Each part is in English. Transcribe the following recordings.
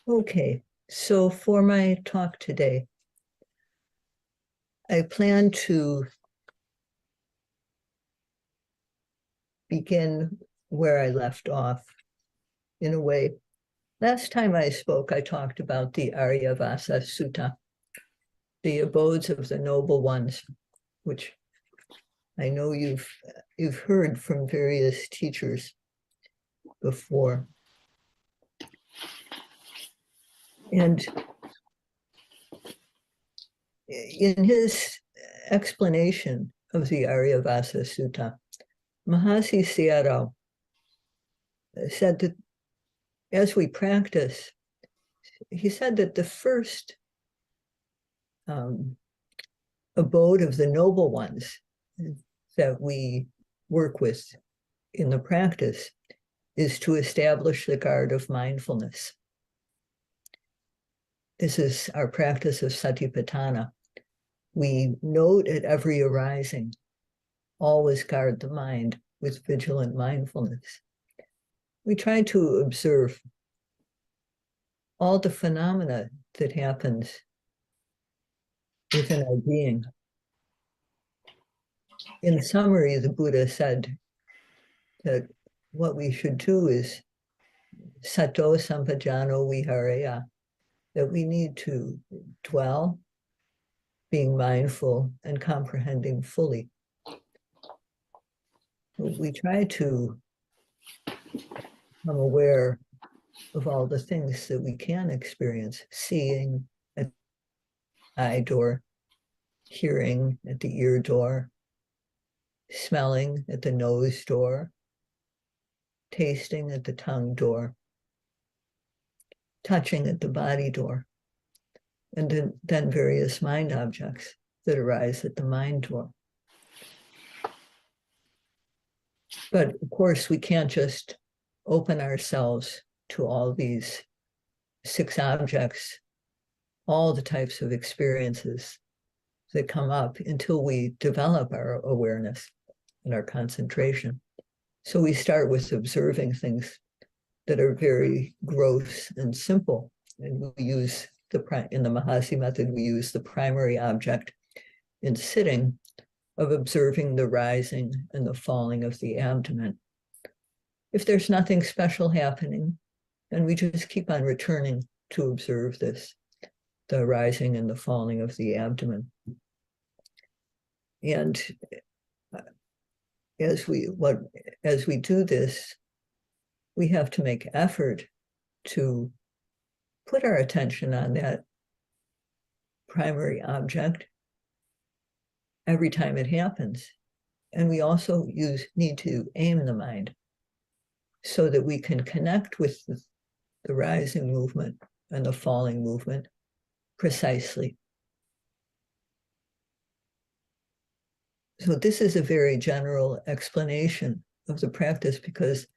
Okay, so for my talk today, I plan to begin where I left off in a way. Last time I spoke, I talked about the Ariyavasa Sutta, the Abodes of the Noble Ones, which I know you've heard from various teachers before. And in his explanation of the Ariyavasa Sutta, Mahasi Sayagyi said that as we practice, he said that the first abode of the noble ones that we work with in the practice is to establish the guard of mindfulness. This is our practice of satipatthana. We note at every arising, always guard the mind with vigilant mindfulness. We try to observe all the phenomena that happens within our being. In summary, the Buddha said that what we should do is sato sampajano vihareya, that we need to dwell, being mindful and comprehending fully. We try to become aware of all the things that we can experience, seeing at the eye door, hearing at the ear door, smelling at the nose door, tasting at the tongue door, touching at the body door, and then various mind objects that arise at the mind door. But of course, we can't just open ourselves to all these 6 objects, all the types of experiences that come up until we develop our awareness and our concentration. So we start with observing things that are very gross and simple. And we use in the Mahasi method, we use the primary object in sitting of observing the rising and the falling of the abdomen. If there's nothing special happening, then we just keep on returning to observe this, the rising and the falling of the abdomen. And as we do this, we have to make effort to put our attention on that primary object every time it happens. And we also need to aim the mind so that we can connect with the rising movement and the falling movement precisely. So this is a very general explanation of the practice because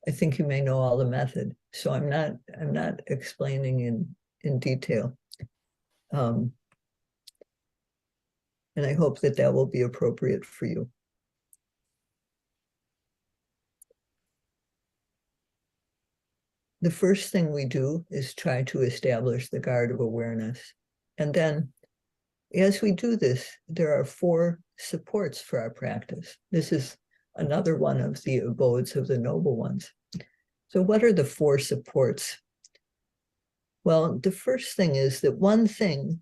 I think you may know all the method. So I'm not explaining in detail. And I hope that will be appropriate for you. The first thing we do is try to establish the guard of awareness. And then as we do this, there are 4 supports for our practice. This is another one of the abodes of the noble ones. So what are the 4 supports? Well, the first thing is that one thing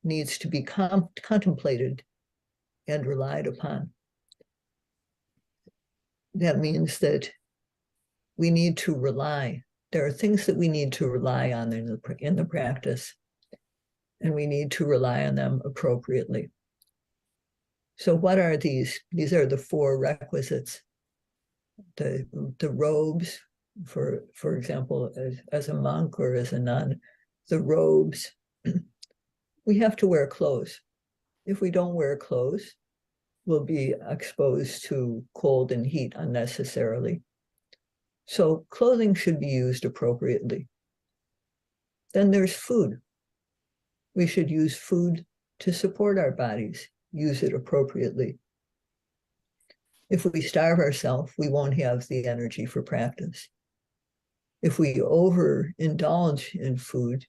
needs to be contemplated and relied upon. That means that we need to rely. There are things that we need to rely on in the practice, and we need to rely on them appropriately. So what are these? These are the 4 requisites. The robes, for example, as a monk or as a nun, the robes, we have to wear clothes. If we don't wear clothes, we'll be exposed to cold and heat unnecessarily. So clothing should be used appropriately. Then there's food. We should use food to support our bodies, use it appropriately. If we starve ourselves, we won't have the energy for practice. If we overindulge in food,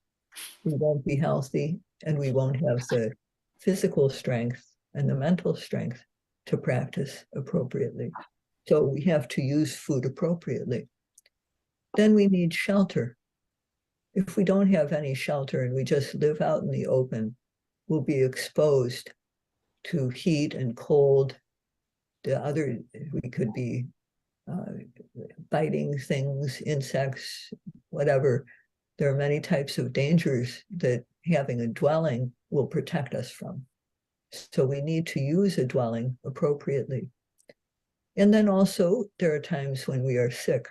we won't be healthy and we won't have the physical strength and the mental strength to practice appropriately. So we have to use food appropriately. Then we need shelter. If we don't have any shelter and we just live out in the open, we'll be exposed to heat and cold. We could be biting things, insects, whatever. There are many types of dangers that having a dwelling will protect us from. So we need to use a dwelling appropriately. And then also, there are times when we are sick.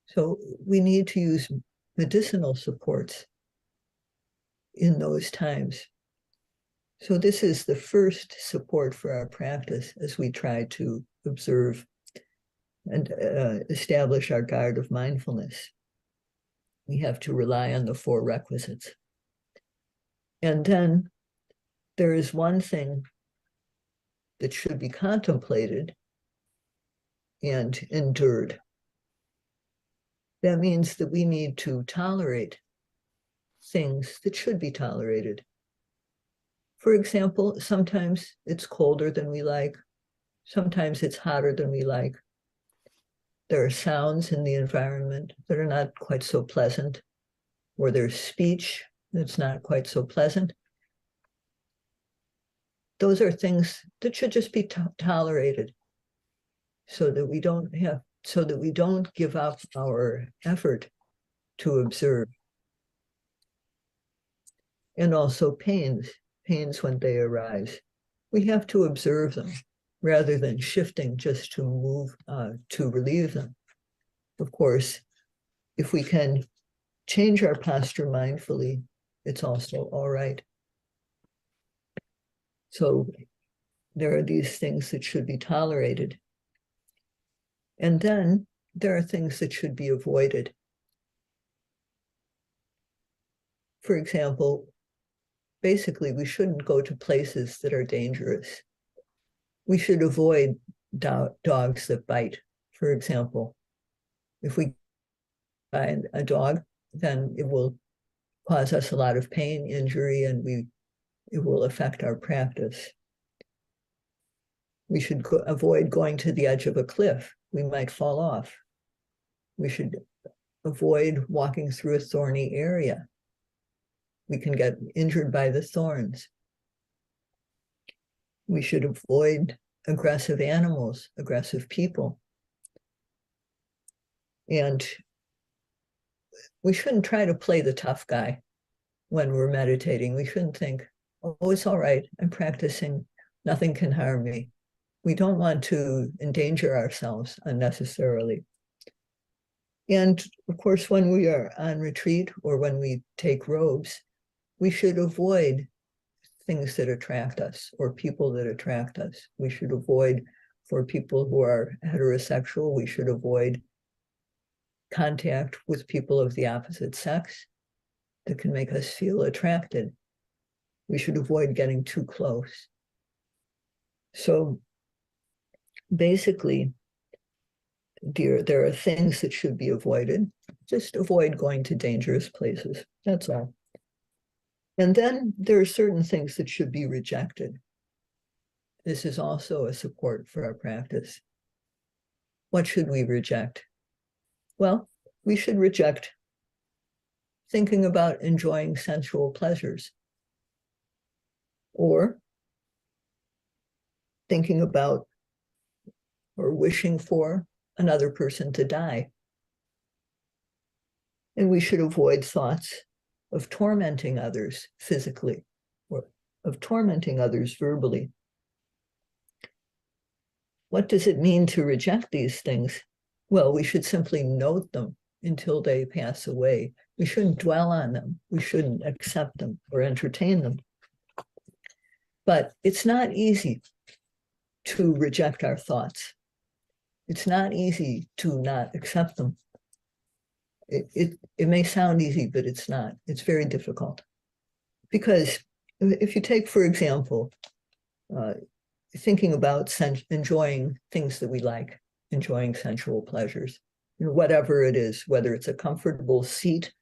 So we need to use medicinal supports in those times. So this is the first support for our practice as we try to observe and establish our guard of mindfulness. We have to rely on the four requisites. And then there is one thing that should be contemplated and endured. That means that we need to tolerate things that should be tolerated. For example, sometimes it's colder than we like. Sometimes it's hotter than we like. There are sounds in the environment that are not quite so pleasant, or there's speech that's not quite so pleasant. Those are things that should just be tolerated so that we don't give up our effort to observe. And also pains when they arise. We have to observe them rather than shifting just to move, to relieve them. Of course, if we can change our posture mindfully, it's also all right. So there are these things that should be tolerated. And then there are things that should be avoided. For example, basically, we shouldn't go to places that are dangerous. We should avoid dogs that bite, for example. If we find a dog, then it will cause us a lot of pain, injury, and it will affect our practice. We should avoid going to the edge of a cliff. We might fall off. We should avoid walking through a thorny area. We can get injured by the thorns. We should avoid aggressive animals, aggressive people. And we shouldn't try to play the tough guy when we're meditating. We shouldn't think, oh, it's all right, I'm practicing, nothing can harm me. We don't want to endanger ourselves unnecessarily. And of course, when we are on retreat or when we take robes, we should avoid things that attract us or people that attract us. We should avoid, for people who are heterosexual, we should avoid contact with people of the opposite sex that can make us feel attracted. We should avoid getting too close. So basically, there are things that should be avoided. Just avoid going to dangerous places. That's all. And then there are certain things that should be rejected. This is also a support for our practice. What should we reject? Well, we should reject thinking about enjoying sensual pleasures or thinking about or wishing for another person to die. And we should avoid thoughts of tormenting others physically or of tormenting others verbally. What does it mean to reject these things? Well, we should simply note them until they pass away. We shouldn't dwell on them. We shouldn't accept them or entertain them. But it's not easy to reject our thoughts. It's not easy to not accept them. It may sound easy, but it's not. It's very difficult. Because if you take, for example, thinking about enjoying things that we like, enjoying sensual pleasures, whatever it is, whether it's a comfortable seat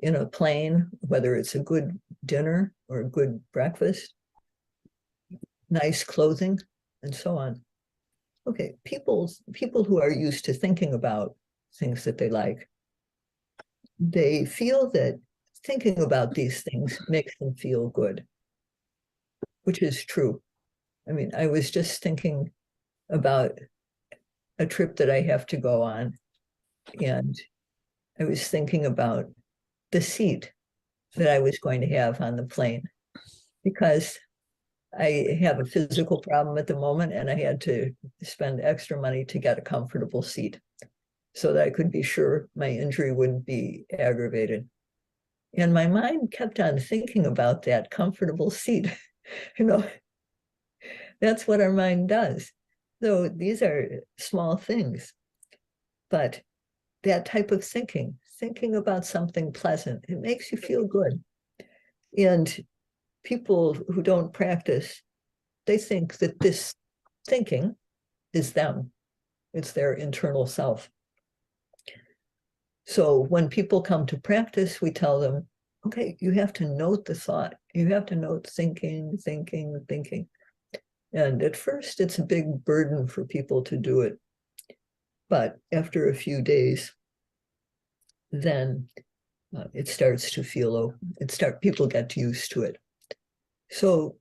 in a plane, whether it's a good dinner or a good breakfast, nice clothing, and so on. Okay, people who are used to thinking about things that they like, they feel that thinking about these things makes them feel good, which is true. I mean, I was just thinking about a trip that I have to go on, and I was thinking about the seat that I was going to have on the plane, because I have a physical problem at the moment, and I had to spend extra money to get a comfortable seat so that I could be sure my injury wouldn't be aggravated. And my mind kept on thinking about that comfortable seat. You know, that's what our mind does. So these are small things, but that type of thinking about something pleasant, it makes you feel good. And people who don't practice, they think that this thinking is them. It's their internal self. So when people come to practice, we tell them, okay, you have to note the thought. You have to note thinking. And at first, it's a big burden for people to do it. But after a few days, then it starts to feel, people get used to it. So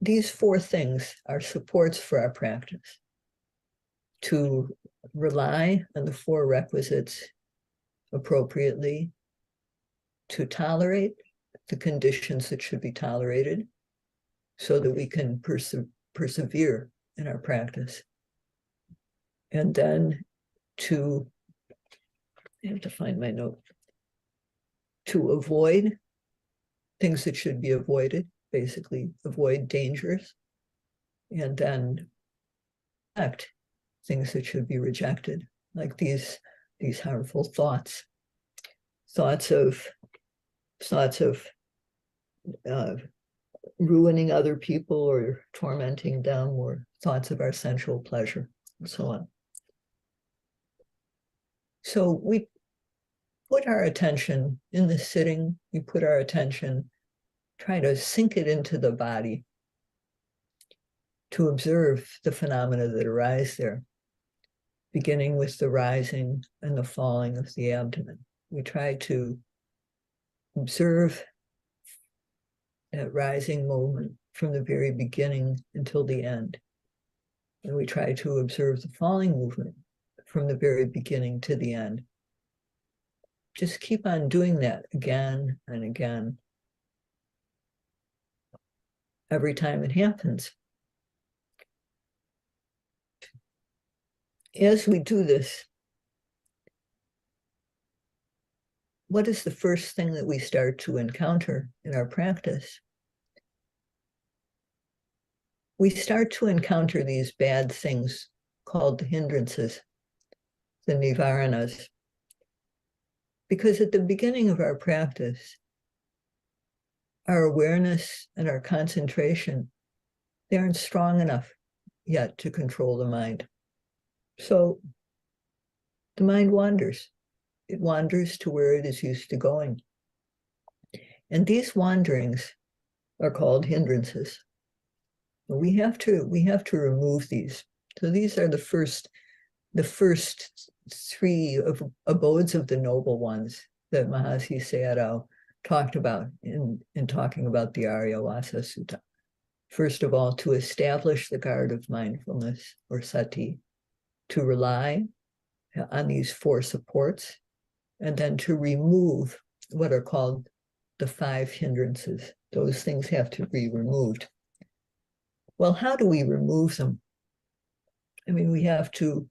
these four things are supports for our practice: to rely on the four requisites appropriately, to tolerate the conditions that should be tolerated so that we can persevere in our practice. And then I have to find my note, to avoid things that should be avoided, basically avoid dangers, and then reject things that should be rejected, like these harmful thoughts of ruining other people or tormenting them, or thoughts of our sensual pleasure, and so on. So we put our attention in the sitting, we put our attention, try to sink it into the body to observe the phenomena that arise there, beginning with the rising and the falling of the abdomen. We try to observe that rising movement from the very beginning until the end. And we try to observe the falling movement from the very beginning to the end. Just keep on doing that again and again, every time it happens. As we do this, what is the first thing that we start to encounter in our practice? We start to encounter these bad things called the hindrances, the nivaranas. Because at the beginning of our practice, our awareness and our concentration, they aren't strong enough yet to control the mind. So the mind wanders. It wanders to where it is used to going. And these wanderings are called hindrances. We have to remove these. So these are the first three of abodes of the noble ones that Mahasi Sayadaw talked about in talking about the Ariyavasa Sutta. First of all, to establish the guard of mindfulness, or sati, to rely on these four supports, and then to remove what are called the five hindrances. Those things have to be removed. Well, how do we remove them? I mean, we have to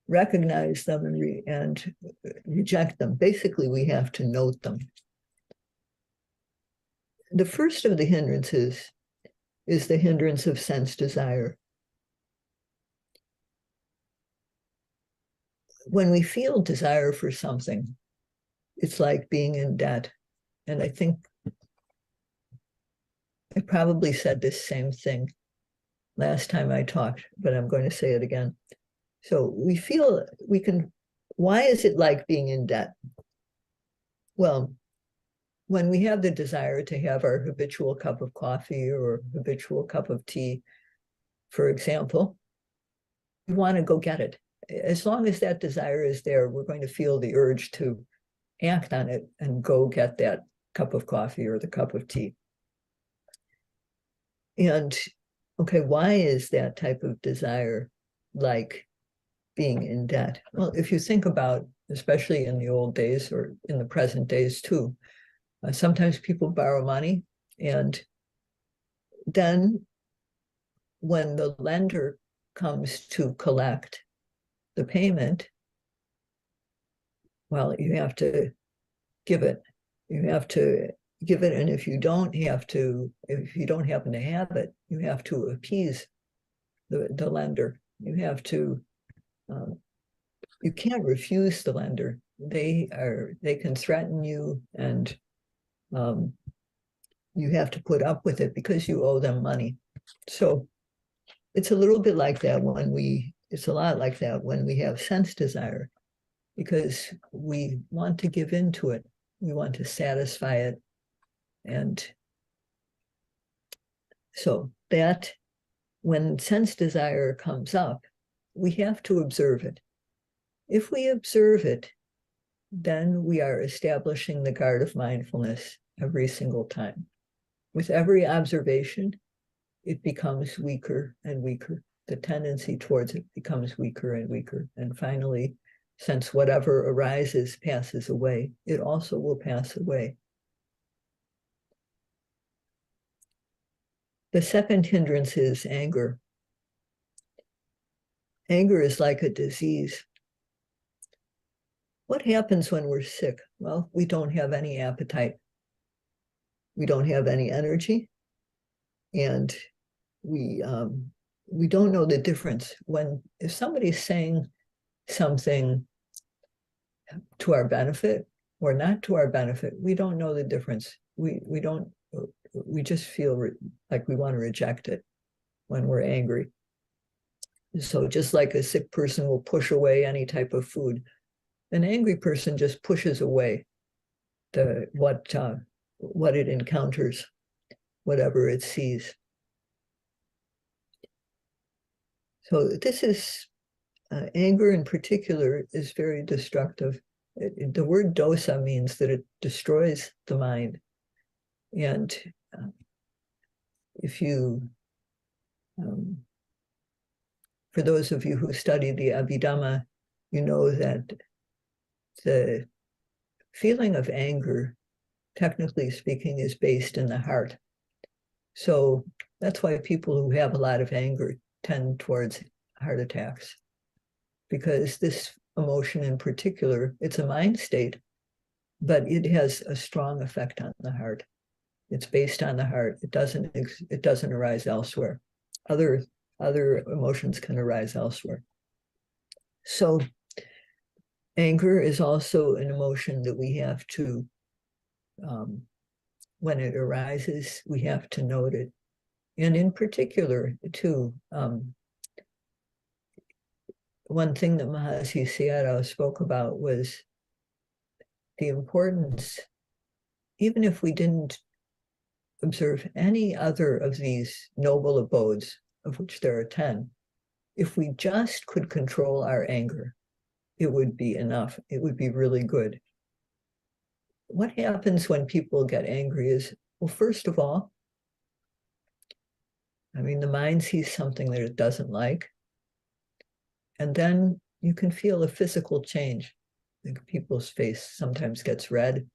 recognize them and reject them. Basically, we have to note them. The first of the hindrances is the hindrance of sense desire. When we feel desire for something, it's like being in debt. And I think I probably said this same thing last time I talked, but I'm going to say it again. So we feel we can Why is it like being in debt? Well, when we have the desire to have our habitual cup of coffee or habitual cup of tea, for example, we want to go get it. As long as that desire is there, we're going to feel the urge to act on it and go get that cup of coffee or the cup of tea. And okay, why is that type of desire like being in debt? Well, if you think about, especially in the old days or in the present days too, sometimes people borrow money, and then when the lender comes to collect the payment, well, you have to give it. You have to give it, and if you don't happen to have it, you have to appease the lender. You can't refuse the lender. They can threaten you, and you have to put up with it because you owe them money. So it's a little bit like that it's a lot like that when we have sense desire, because we want to give in to it. We want to satisfy it. And so that when sense desire comes up, we have to observe it. If we observe it, then we are establishing the guard of mindfulness every single time. With every observation, it becomes weaker and weaker. The tendency towards it becomes weaker and weaker. And finally, since whatever arises passes away, it also will pass away. The second hindrance is anger. Anger is like a disease. What happens when we're sick? Well, we don't have any appetite. We don't have any energy. And we don't know the difference. If somebody's saying something to our benefit or not to our benefit, we don't know the difference. We just feel like we want to reject it when we're angry. So just like a sick person will push away any type of food, an angry person just pushes away what it encounters, whatever it sees. So this is anger in particular is very destructive. The word dosa means that it destroys the mind. And if you, for those of you who study the Abhidhamma, you know that the feeling of anger, technically speaking, is based in the heart. So that's why people who have a lot of anger tend towards heart attacks, because this emotion in particular, it's a mind state, but it has a strong effect on the heart. It's based on the heart. It doesn't arise elsewhere. Other emotions can arise elsewhere. So anger is also an emotion that we have to, when it arises, we have to note it. And in particular, too, one thing that Mahasi Sayadaw spoke about was the importance, even if we didn't observe any other of these noble abodes, of which there are 10, if we just could control our anger, it would be enough. It would be really good. What happens when people get angry is, well, first of all, the mind sees something that it doesn't like, and then you can feel a physical change. Like people's face sometimes gets red.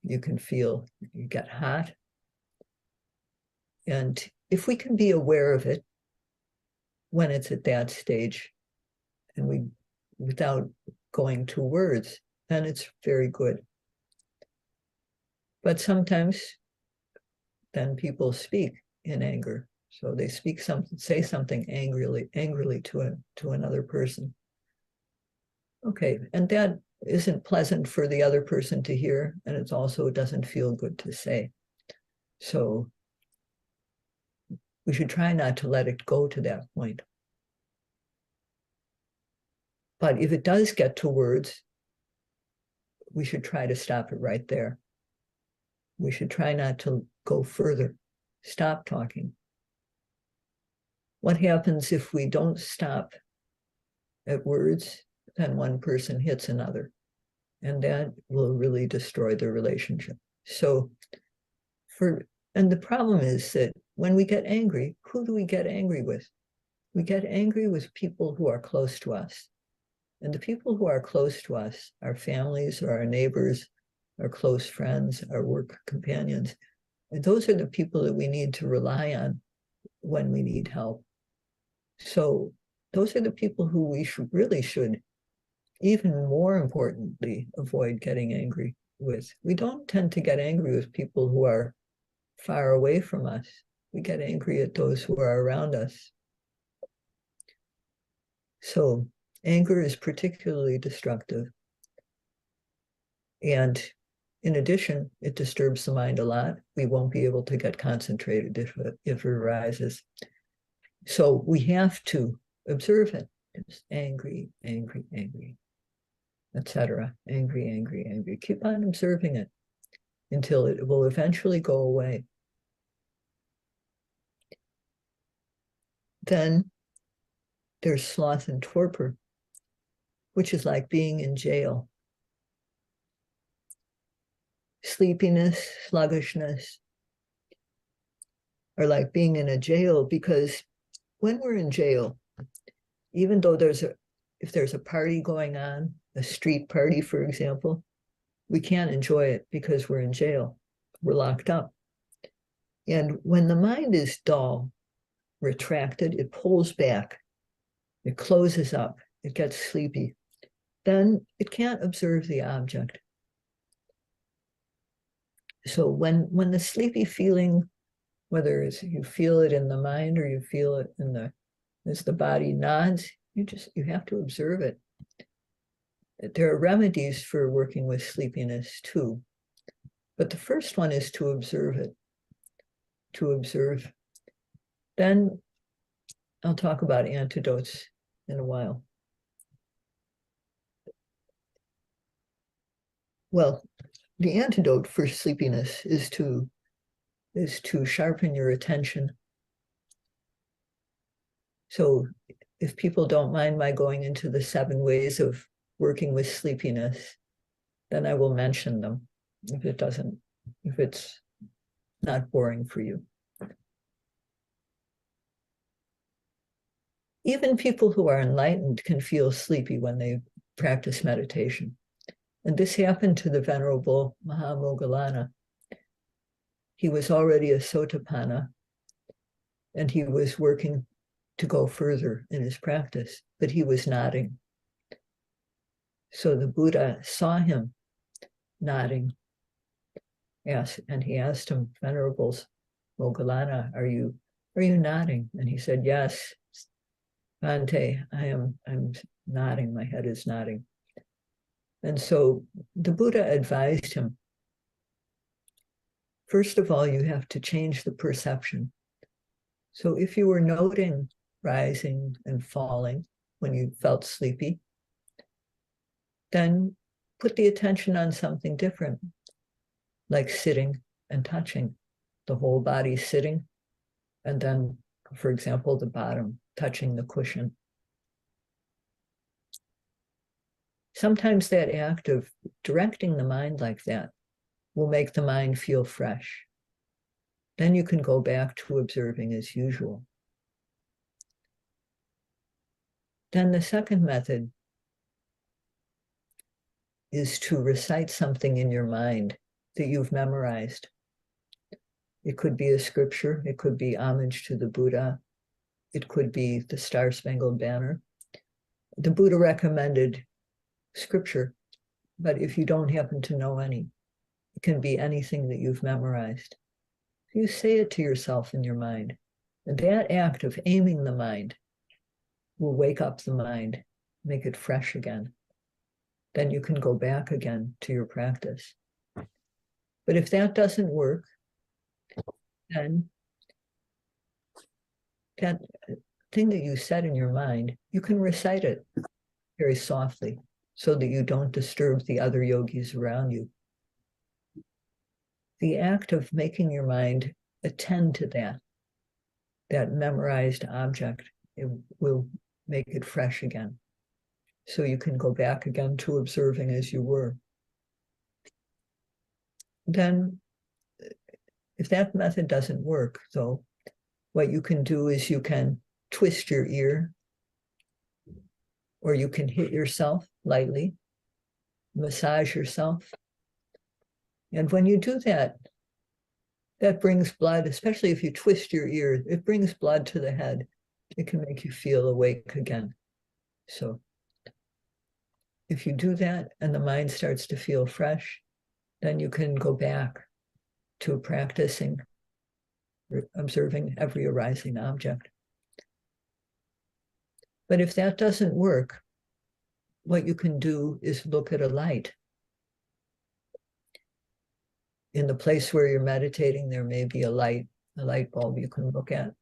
You can feel you get hot. And if we can be aware of it when it's at that stage, and without going to words, then it's very good. But sometimes then people speak in anger. So they say something angrily to another person. Okay, and that isn't pleasant for the other person to hear, and it also doesn't feel good to say. So we should try not to let it go to that point. But if it does get to words, we should try to stop it right there. We should try not to go further. Stop talking. What happens if we don't stop at words? Then one person hits another, and that will really destroy the relationship. So and the problem is that when we get angry, who do we get angry with? We get angry with people who are close to us. And the people who are close to us, our families or our neighbors, our close friends, our work companions, and those are the people that we need to rely on when we need help. So those are the people who we should, even more importantly, avoid getting angry with. We don't tend to get angry with people who are far away from us. We get angry at those who are around us. So anger is particularly destructive. And in addition, it disturbs the mind a lot. We won't be able to get concentrated if it arises. So we have to observe it. It's angry, angry, angry, etc. Angry, angry, angry. Keep on observing it until it will eventually go away. Then there's sloth and torpor, which is like being in jail. Sleepiness, sluggishness are like being in a jail, because when we're in jail, even though if there's a party going on, a street party, for example, we can't enjoy it because we're in jail. We're locked up. And when the mind is dull, retracted, it pulls back, it closes up, it gets sleepy, then it can't observe the object. So when the sleepy feeling, whether it's you feel it in the mind or you feel it as the body nods, you have to observe it. There are remedies for working with sleepiness too, but the first one is to observe it, to observe. Then I'll talk about antidotes in a while. Well, the antidote for sleepiness is to sharpen your attention. So if people don't mind my going into the 7 ways of working with sleepiness, then I will mention them if it's not boring for you. Even people who are enlightened can feel sleepy when they practice meditation. And this happened to the Venerable Mahamoggallana. He was already a Sotapanna, and he was working to go further in his practice, but he was nodding. So the Buddha saw him nodding, and he asked him, Venerable Moggallana, are you nodding? And he said, yes, Bhante, I'm nodding, my head is nodding. And so the Buddha advised him, first of all, you have to change the perception. So if you were noting rising and falling when you felt sleepy, then put the attention on something different, like sitting and touching. The whole body sitting, and then, for example, the bottom touching the cushion. Sometimes that act of directing the mind like that will make the mind feel fresh. Then you can go back to observing as usual. Then the second method is to recite something in your mind that you've memorized. It could be a scripture, it could be homage to the Buddha, it could be the Star-Spangled Banner. The Buddha recommended scripture, but if you don't happen to know any, it can be anything that you've memorized. You say it to yourself in your mind. And that act of aiming the mind will wake up the mind, make it fresh again. Then you can go back again to your practice. But if that doesn't work, then that thing that you said in your mind, you can recite it. very softly so that you don't disturb the other yogis around you. The act of making your mind attend to that memorized object, it will make it fresh again. So you can go back again to observing as you were. Then, if that method doesn't work, though, what you can do is you can twist your ear, or you can hit yourself lightly, massage yourself. And when you do that, that brings blood, especially if you twist your ear, it brings blood to the head. It can make you feel awake again. So if you do that and the mind starts to feel fresh, then you can go back to practicing, observing every arising object. But if that doesn't work, what you can do is look at a light. In the place where you're meditating, there may be a light bulb you can look at.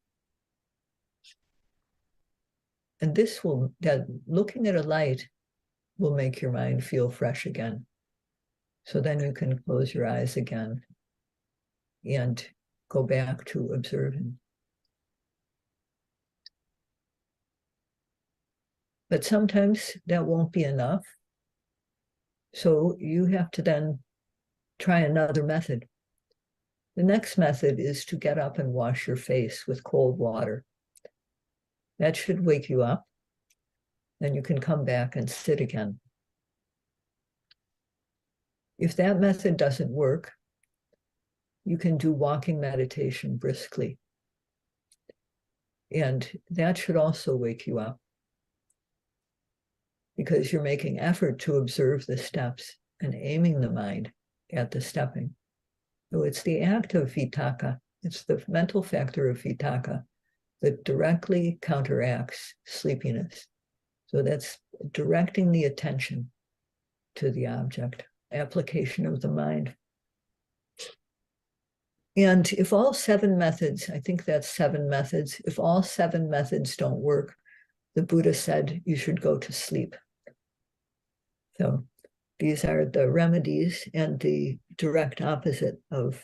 And looking at a light will make your mind feel fresh again. So then you can close your eyes again and go back to observing. But sometimes that won't be enough. So you have to then try another method. The next method is to get up and wash your face with cold water. That should wake you up. Then you can come back and sit again. If that method doesn't work, you can do walking meditation briskly. And that should also wake you up, because you're making effort to observe the steps and aiming the mind at the stepping. So it's the act of vitakka. It's the mental factor of vitakka that directly counteracts sleepiness. So that's directing the attention to the object, application of the mind. And if all 7 methods, I think that's 7 methods, if all 7 methods don't work, the Buddha said you should go to sleep. So these are the remedies and the direct opposite of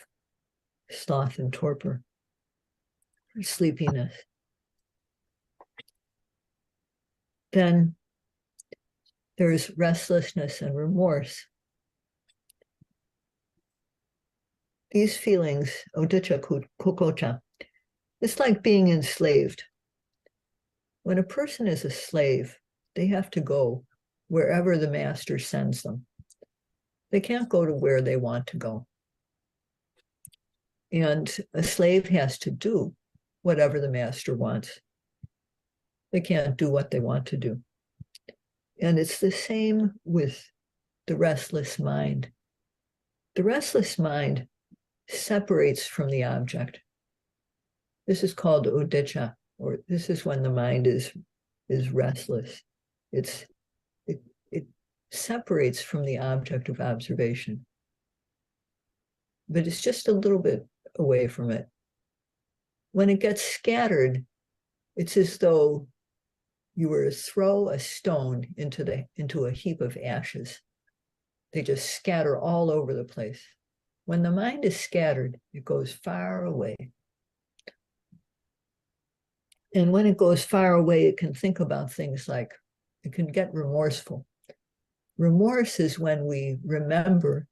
sloth and torpor, sleepiness. Then there's restlessness and remorse. These feelings, odicca kukocha, it's like being enslaved. When a person is a slave, they have to go wherever the master sends them. They can't go to where they want to go. And a slave has to do whatever the master wants. They can't do what they want to do. And it's the same with the restless mind. The restless mind separates from the object. This is called udicca, or this is when the mind is restless. It separates from the object of observation, but it's just a little bit away from it. When it gets scattered, it's as though you were to throw a stone into a heap of ashes. They just scatter all over the place. When the mind is scattered, it goes far away. And when it goes far away, it can think about things like, it can get remorseful. Remorse is when we remember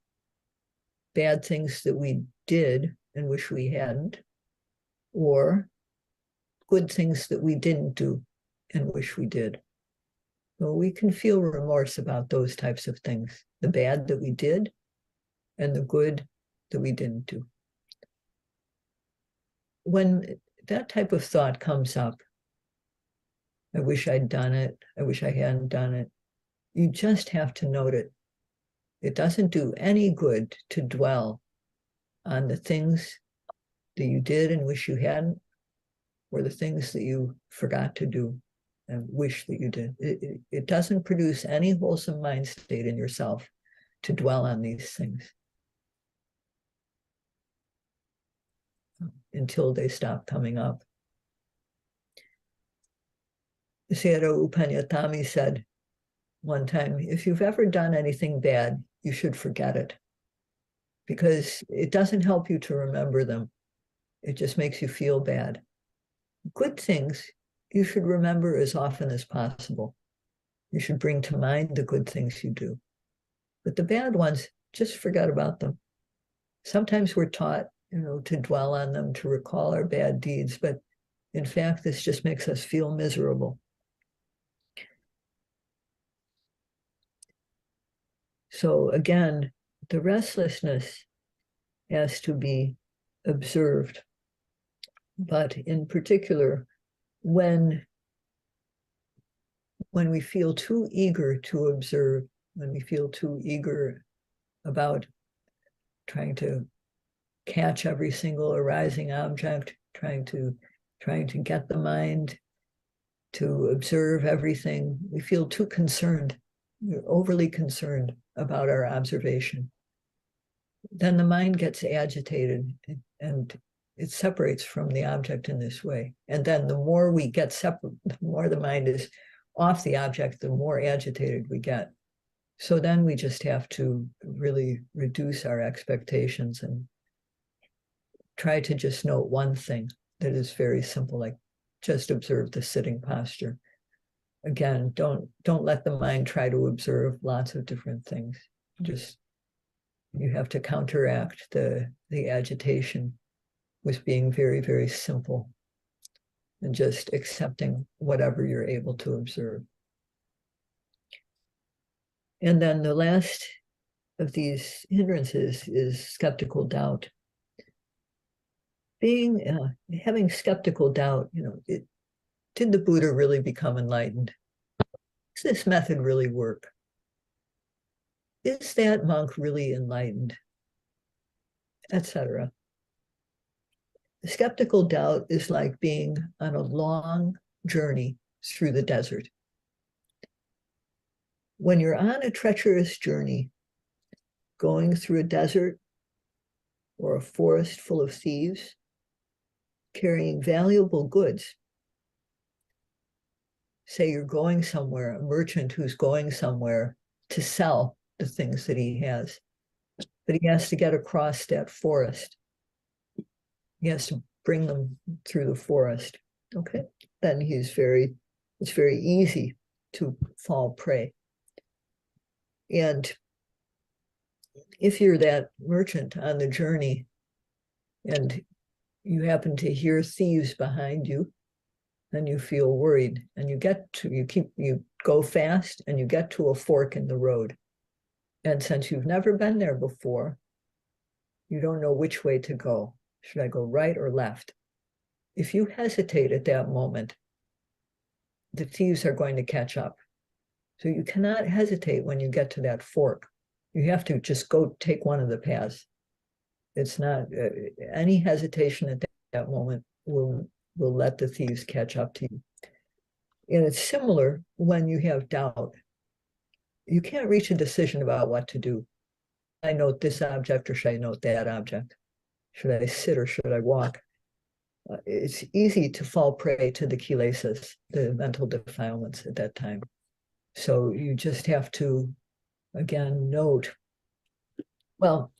bad things that we did and wish we hadn't, or good things that we didn't do and wish we did. So we can feel remorse about those types of things, the bad that we did and the good that we didn't do. When that type of thought comes up, I wish I'd done it, I wish I hadn't done it, you just have to note it. It doesn't do any good to dwell on the things that you did and wish you hadn't, or the things that you forgot to do and wish that you did. It doesn't produce any wholesome mind state in yourself to dwell on these things until they stop coming up. Sayadaw Upanyatami said, one time, if you've ever done anything bad, you should forget it, because it doesn't help you to remember them. It just makes you feel bad. Good things you should remember as often as possible. You should bring to mind the good things you do. But the bad ones, just forget about them. Sometimes we're taught, to dwell on them, to recall our bad deeds, but in fact, this just makes us feel miserable. So again, the restlessness has to be observed. But in particular, when we feel too eager to observe, when we feel too eager about trying to catch every single arising object, trying to get the mind to observe everything, we feel too concerned, we're overly concerned about our observation. Then the mind gets agitated and it separates from the object in this way. And then the more we get separate, the more the mind is off the object, the more agitated we get. So then we just have to really reduce our expectations and try to just note one thing that is very simple, like just observe the sitting posture. Again, don't let the mind try to observe lots of different things. Just, you have to counteract the agitation with being very, very simple and just accepting whatever you're able to observe. And then the last of these hindrances is skeptical doubt. Having skeptical doubt, did the Buddha really become enlightened? Does this method really work? Is that monk really enlightened? Etc. Skeptical doubt is like being on a long journey through the desert. When you're on a treacherous journey, going through a desert or a forest full of thieves, carrying valuable goods. Say you're going somewhere, a merchant who's going somewhere to sell the things that he has, but he has to get across that forest. He has to bring them through the forest. Okay, then it's very easy to fall prey. And if you're that merchant on the journey and you happen to hear thieves behind you, then you feel worried, and you go fast and you get to a fork in the road. And since you've never been there before, you don't know which way to go. Should I go right or left? If you hesitate at that moment, the thieves are going to catch up. So you cannot hesitate when you get to that fork. You have to just go take one of the paths. It's not any hesitation at that moment will let the thieves catch up to you. And it's similar when you have doubt. You can't reach a decision about what to do. Should I note this object or should I note that object? Should I sit or should I walk? It's easy to fall prey to the kilesas, the mental defilements at that time. So you just have to, again, note, well,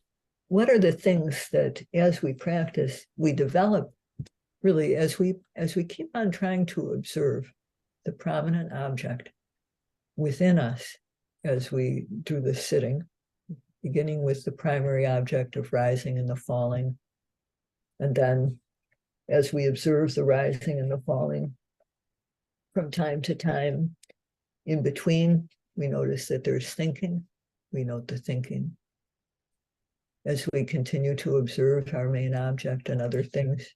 what are the things that as we practice, we develop really as we keep on trying to observe the prominent object within us as we do the sitting, beginning with the primary object of rising and the falling. And then as we observe the rising and the falling, from time to time, in between, we notice that there's thinking. We note the thinking. As we continue to observe our main object and other things.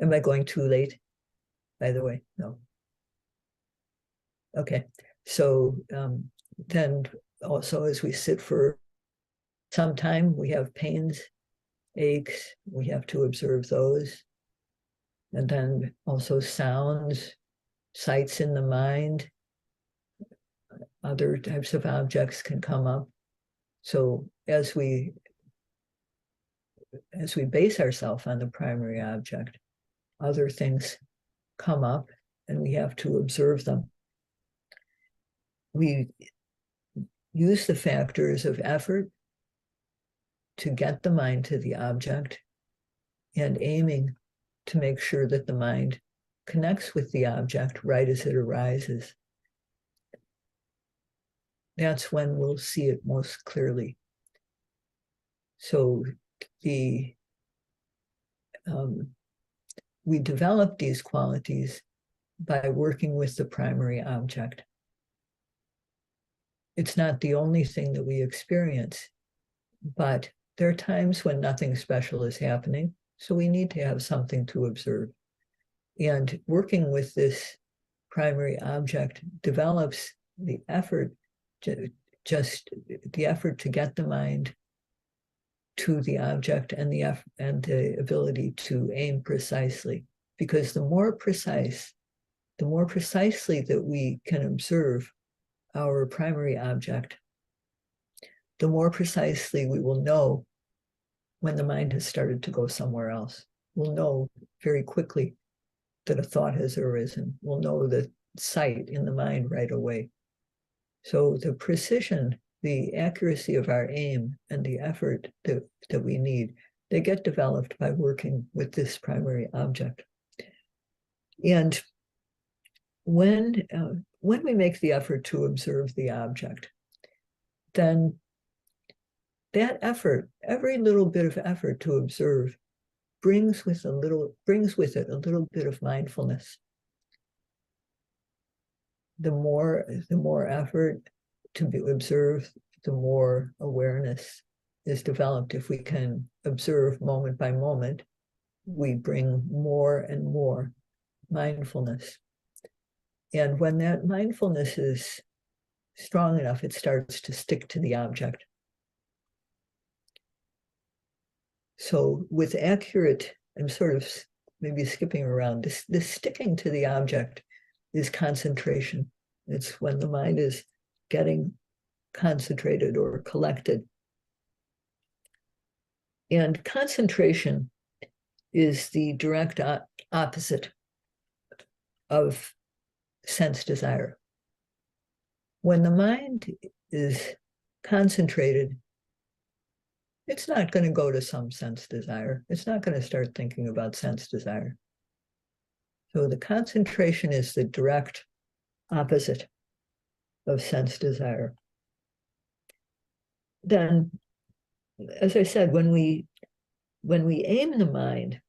Am I going too late, by the way? No. Okay. So then also as we sit for some time, we have pains, aches, we have to observe those. And then also sounds, sights in the mind, other types of objects can come up. So as we base ourselves on the primary object, other things come up and we have to observe them. we use the factors of effort to get the mind to the object and aiming to make sure that the mind connects with the object right as it arises. That's when we'll see it most clearly. So we develop these qualities by working with the primary object. It's not the only thing that we experience, but there are times when nothing special is happening, so we need to have something to observe. And working with this primary object develops the effort, just the effort to get the mind to the object and the ability to aim precisely. Because the more precisely that we can observe our primary object, the more precisely we will know when the mind has started to go somewhere else. We'll know very quickly that a thought has arisen. We'll know the sight in the mind right away. So the precision, the accuracy of our aim, and the effort that we need, they get developed by working with this primary object. And when we make the effort to observe the object, then that effort, every little bit of effort to observe, brings with it a little bit of mindfulness. The more effort to observe, the more awareness is developed. If we can observe moment by moment, we bring more and more mindfulness. And when that mindfulness is strong enough, it starts to stick to the object. So with accurate, I'm sort of maybe skipping around, this sticking to the object is concentration. It's when the mind is getting concentrated or collected. And concentration is the direct opposite of sense desire. When the mind is concentrated, it's not going to go to some sense desire. It's not going to start thinking about sense desire. So the concentration is the direct opposite of sense desire. Then, as I said, when we aim the mind,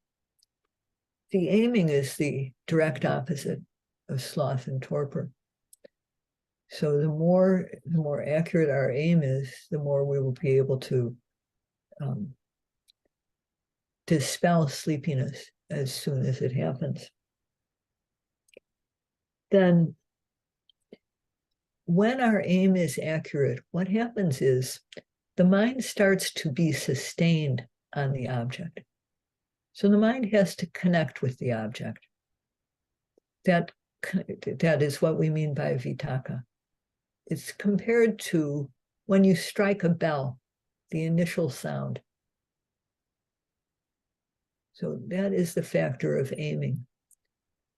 the aiming is the direct opposite of sloth and torpor. So the more accurate our aim is, the more we will be able to dispel sleepiness as soon as it happens. Then, when our aim is accurate, what happens is the mind starts to be sustained on the object. So the mind has to connect with the object. That is what we mean by vitakka. It's compared to when you strike a bell, the initial sound. So that is the factor of aiming.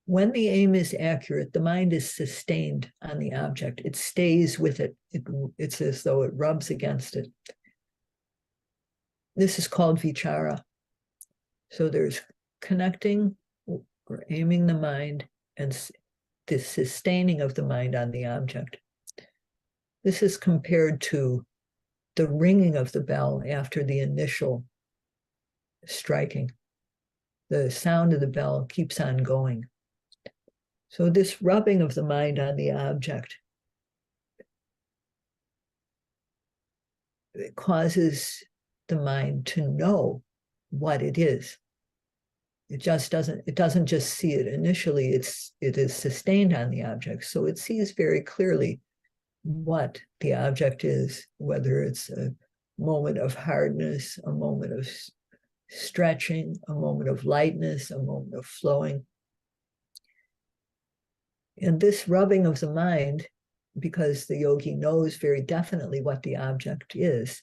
When the aim is accurate, the mind is sustained on the object. It stays with it. It's as though it rubs against it. This is called vichara. So there's connecting or aiming the mind and the sustaining of the mind on the object. This is compared to the ringing of the bell after the initial striking. The sound of the bell keeps on going. So this rubbing of the mind on the object, it causes the mind to know what it is. It doesn't just see it initially, it is sustained on the object. So it sees very clearly what the object is, whether it's a moment of hardness, a moment of stretching, a moment of lightness, a moment of flowing. And this rubbing of the mind, because the yogi knows very definitely what the object is,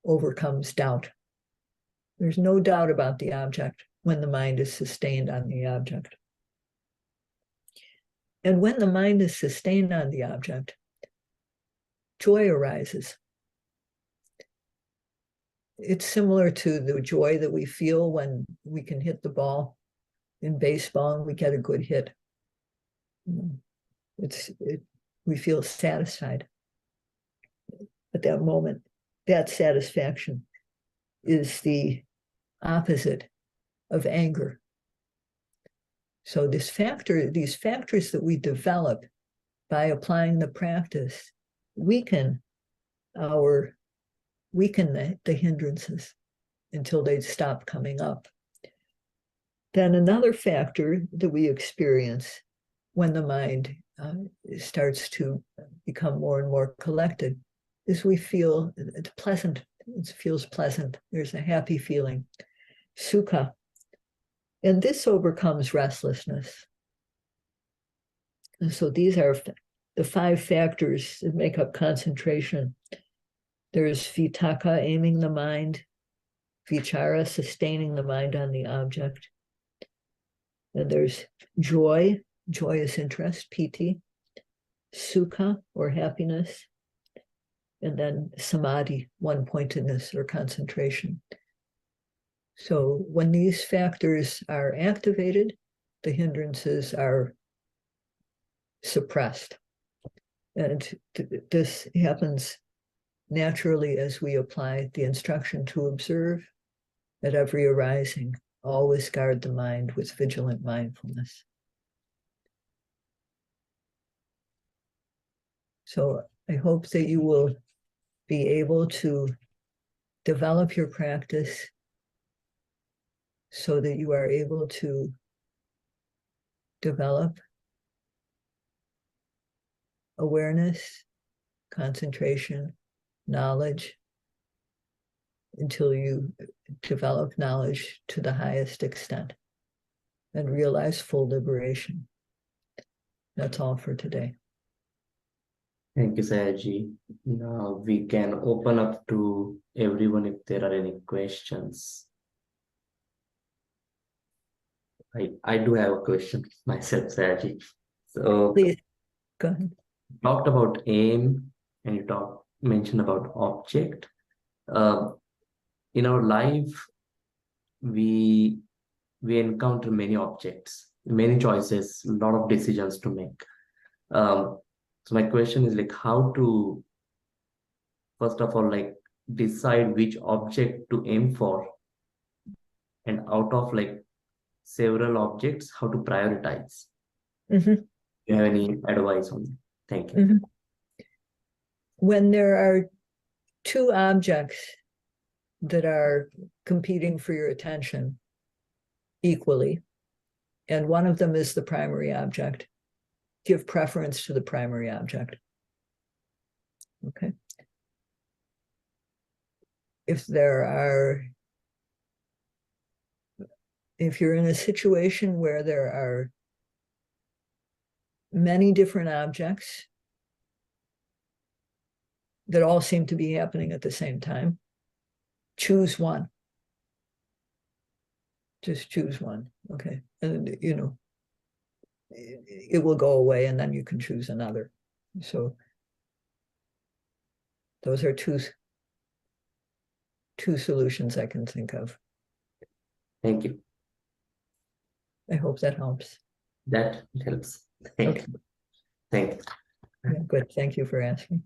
overcomes doubt. There's no doubt about the object when the mind is sustained on the object. And when the mind is sustained on the object, joy arises. It's similar to the joy that we feel when we can hit the ball in baseball and we get a good hit. We feel satisfied at that moment. That satisfaction is the opposite of anger. So these factors that we develop by applying the practice weaken the hindrances until they stop coming up. Then another factor that we experience when the mind starts to become more and more collected is we feel it's pleasant. It feels pleasant. There's a happy feeling, sukha. And this overcomes restlessness. And so these are the 5 factors that make up concentration. There's vitaka, aiming the mind, vichara, sustaining the mind on the object. And there's joy, joyous interest, piti, sukha, or happiness, and then samadhi, one-pointedness or concentration. So when these factors are activated, the hindrances are suppressed. And this happens naturally as we apply the instruction to observe at every arising. Always guard the mind with vigilant mindfulness. So I hope that you will be able to develop your practice so that you are able to develop awareness, concentration, knowledge, until you develop knowledge to the highest extent and realize full liberation. That's all for today. Thank you, Sayagyi. Now we can open up to everyone if there are any questions. I do have a question myself, Sayagyi. So Please, go ahead. you talked about aim and you mentioned about object. In our life, we encounter many objects, many choices, a lot of decisions to make. So my question is like how to, first of all, like decide which object to aim for, and out of like several objects, how to prioritize. Mm-hmm. Do you have any advice on that? Thank you. Mm-hmm. When there are 2 objects that are competing for your attention equally, and one of them is the primary object, give preference to the primary object. Okay. If you're in a situation where there are many different objects that all seem to be happening at the same time, choose one. Just choose one. Okay. And it will go away and then you can choose another. So those are two solutions I can think of. Thank you. I hope that helps. That helps. Thank you. Thank you. Yeah, good. Thank you for asking.